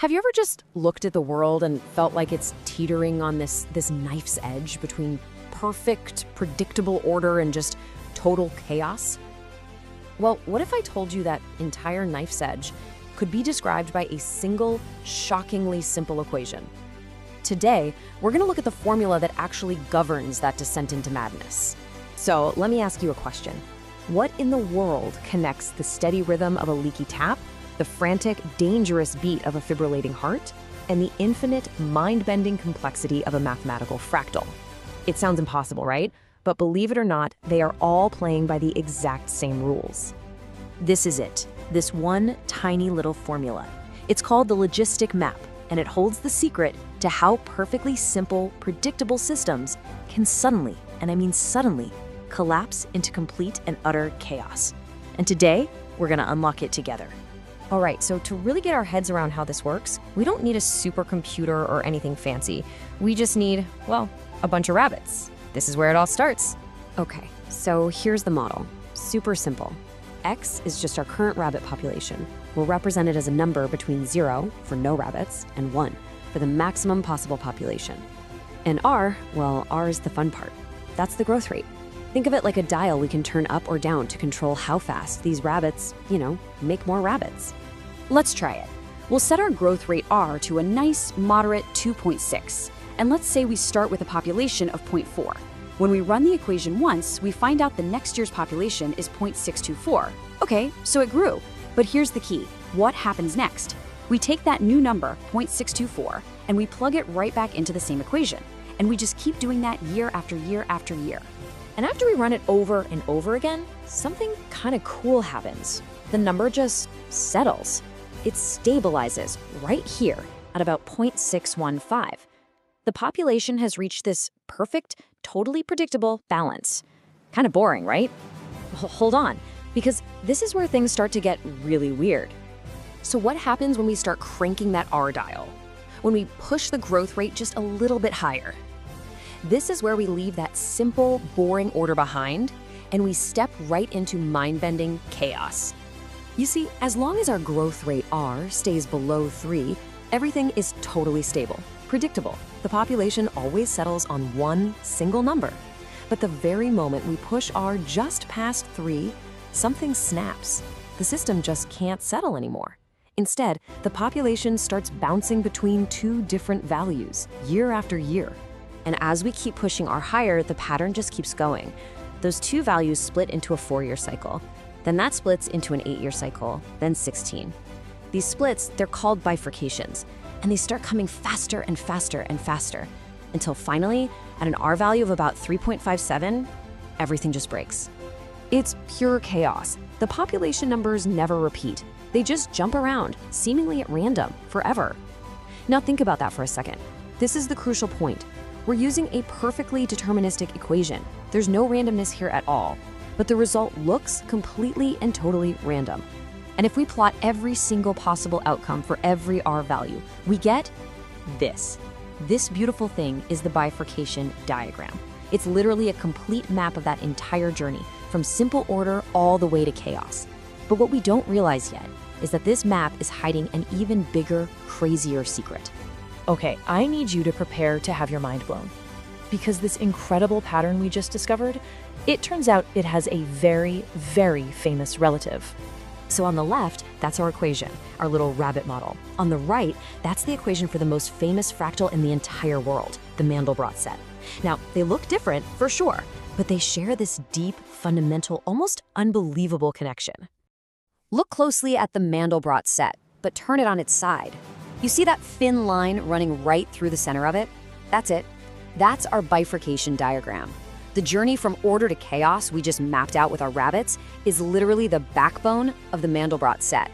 Have you ever just looked at the world and felt like it's teetering on this knife's edge between perfect, predictable order and just total chaos? Well, what if I told you that entire knife's edge could be described by a single, shockingly simple equation? Today, we're going to look at the formula that actually governs that descent into madness. So let me ask you a question. What in the world connects the steady rhythm of a leaky tap, the frantic, dangerous beat of a fibrillating heart, and the infinite, mind-bending complexity of a mathematical fractal? It sounds impossible, right? But believe it or not, they are all playing by the exact same rules. This is it, this one tiny little formula. It's called the logistic map, and it holds the secret to how perfectly simple, predictable systems can suddenly, and I mean suddenly, collapse into complete and utter chaos. And today, we're gonna unlock it together. All right, so to really get our heads around how this works, we don't need a supercomputer or anything fancy. We just need, well, a bunch of rabbits. This is where it all starts. Okay, so here's the model. Super simple. X is just our current rabbit population. We'll represent it as a number between 0, for no rabbits, and 1, for the maximum possible population. And R, well, R is the fun part. That's the growth rate. Think of it like a dial we can turn up or down to control how fast these rabbits, make more rabbits. Let's try it. We'll set our growth rate R to a nice, moderate 2.6. And let's say we start with a population of 0.4. When we run the equation once, we find out the next year's population is 0.624. Okay, so it grew. But here's the key. What happens next? We take that new number, 0.624, and we plug it right back into the same equation. And we just keep doing that year after year after year. And after we run it over and over again, something kind of cool happens. The number just settles. It stabilizes right here at about 0.615. The population has reached this perfect, totally predictable balance. Kind of boring, right? Hold on, because this is where things start to get really weird. So what happens when we start cranking that R dial? When we push the growth rate just a little bit higher? This is where we leave that simple, boring order behind, and we step right into mind-bending chaos. You see, as long as our growth rate R stays below 3, everything is totally stable, predictable. The population always settles on one single number. But the very moment we push R just past 3, something snaps. The system just can't settle anymore. Instead, the population starts bouncing between two different values, year after year. And as we keep pushing R higher, the pattern just keeps going. Those two values split into a 4-year cycle. Then that splits into an 8-year cycle, then 16. These splits, they're called bifurcations, and they start coming faster and faster and faster, until finally, at an R value of about 3.57, everything just breaks. It's pure chaos. The population numbers never repeat. They just jump around, seemingly at random, forever. Now think about that for a second. This is the crucial point. We're using a perfectly deterministic equation. There's no randomness here at all, but the result looks completely and totally random. And if we plot every single possible outcome for every R value, we get this. This beautiful thing is the bifurcation diagram. It's literally a complete map of that entire journey, from simple order all the way to chaos. But what we don't realize yet is that this map is hiding an even bigger, crazier secret. Okay, I need you to prepare to have your mind blown. Because this incredible pattern we just discovered, it turns out it has a very, very famous relative. So on the left, that's our equation, our little rabbit model. On the right, that's the equation for the most famous fractal in the entire world, the Mandelbrot set. Now, they look different, for sure, but they share this deep, fundamental, almost unbelievable connection. Look closely at the Mandelbrot set, but turn it on its side. You see that thin line running right through the center of it? That's it. That's our bifurcation diagram. The journey from order to chaos we just mapped out with our rabbits is literally the backbone of the Mandelbrot set.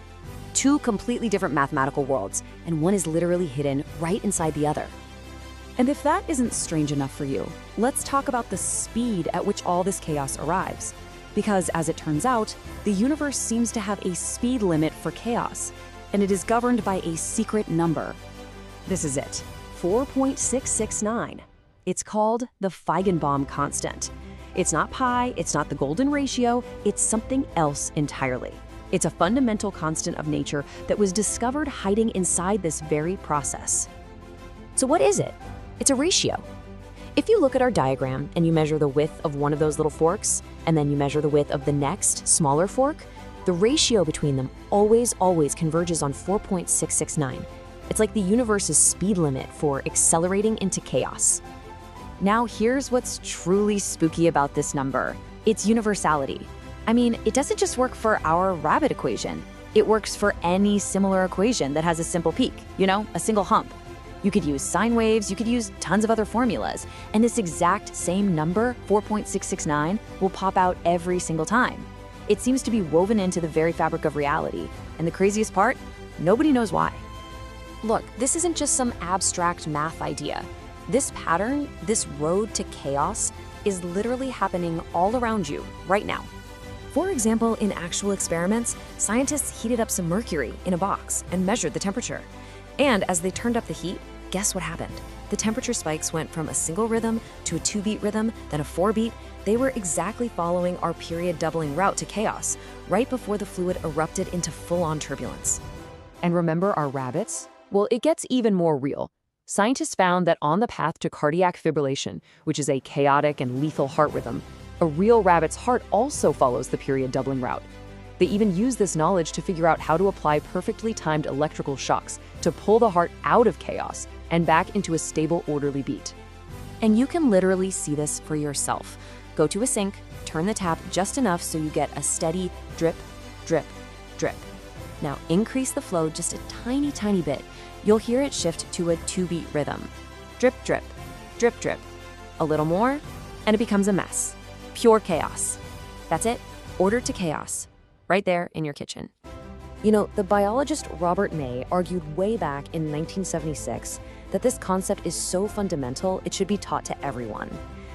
Two completely different mathematical worlds, and one is literally hidden right inside the other. And if that isn't strange enough for you, let's talk about the speed at which all this chaos arrives. Because as it turns out, the universe seems to have a speed limit for chaos, and it is governed by a secret number. This is it, 4.669. It's called the Feigenbaum constant. It's not pi, it's not the golden ratio, it's something else entirely. It's a fundamental constant of nature that was discovered hiding inside this very process. So what is it? It's a ratio. If you look at our diagram and you measure the width of one of those little forks, and then you measure the width of the next, smaller fork, the ratio between them always converges on 4.669. It's like the universe's speed limit for accelerating into chaos. Now here's what's truly spooky about this number. It's universality. I mean, it doesn't just work for our rabbit equation. It works for any similar equation that has a simple peak, a single hump. You could use sine waves, you could use tons of other formulas, and this exact same number, 4.669, will pop out every single time. It seems to be woven into the very fabric of reality, and the craziest part, nobody knows why. Look, this isn't just some abstract math idea. This pattern, this road to chaos, is literally happening all around you right now. For example, in actual experiments, scientists heated up some mercury in a box and measured the temperature. And as they turned up the heat, guess what happened? The temperature spikes went from a single rhythm to a 2-beat rhythm, then a 4-beat. They were exactly following our period doubling route to chaos, right before the fluid erupted into full-on turbulence. And remember our rabbits? Well, it gets even more real. Scientists found that on the path to cardiac fibrillation, which is a chaotic and lethal heart rhythm, a real rabbit's heart also follows the period doubling route. They even use this knowledge to figure out how to apply perfectly timed electrical shocks to pull the heart out of chaos and back into a stable, orderly beat. And you can literally see this for yourself. Go to a sink, turn the tap just enough so you get a steady drip, drip, drip. Now increase the flow just a tiny bit. You'll hear it shift to a 2-beat rhythm. Drip, drip, drip, drip. A little more, and it becomes a mess. Pure chaos. That's it. Order to chaos. Right there in your kitchen. The biologist Robert May argued way back in 1976 that this concept is so fundamental it should be taught to everyone,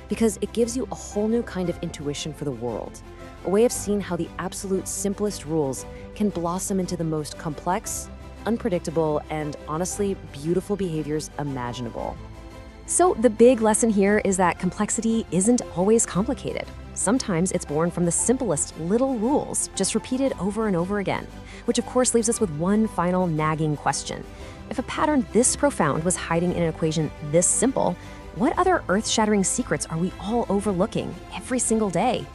because it gives you a whole new kind of intuition for the world, a way of seeing how the absolute simplest rules can blossom into the most complex, unpredictable, and honestly beautiful behaviors imaginable. So the big lesson here is that complexity isn't always complicated. Sometimes it's born from the simplest little rules, just repeated over and over again, which of course leaves us with one final nagging question. If a pattern this profound was hiding in an equation this simple, what other earth-shattering secrets are we all overlooking every single day?